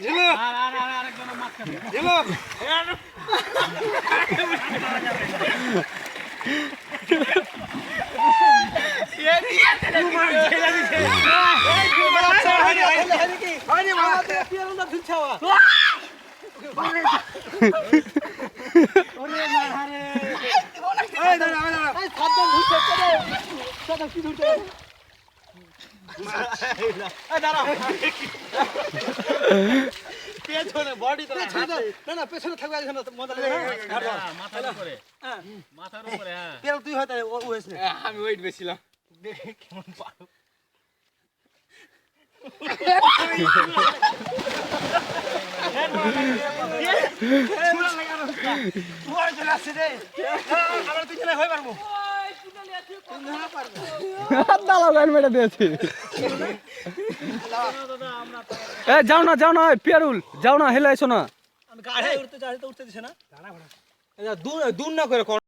ঝিলু আরেকজন মাঝখানে ঝিলু পেছনে থাকবে মাথার উপরে মাথার উপরে হ্যাঁ তুই হয়তো আমি ওয়েট বেছিলাম কেমন পারো যাও না পিয়ারুল যাও না হেলে আইসো না গাড়ি উঠতে দিছে না দূর না করে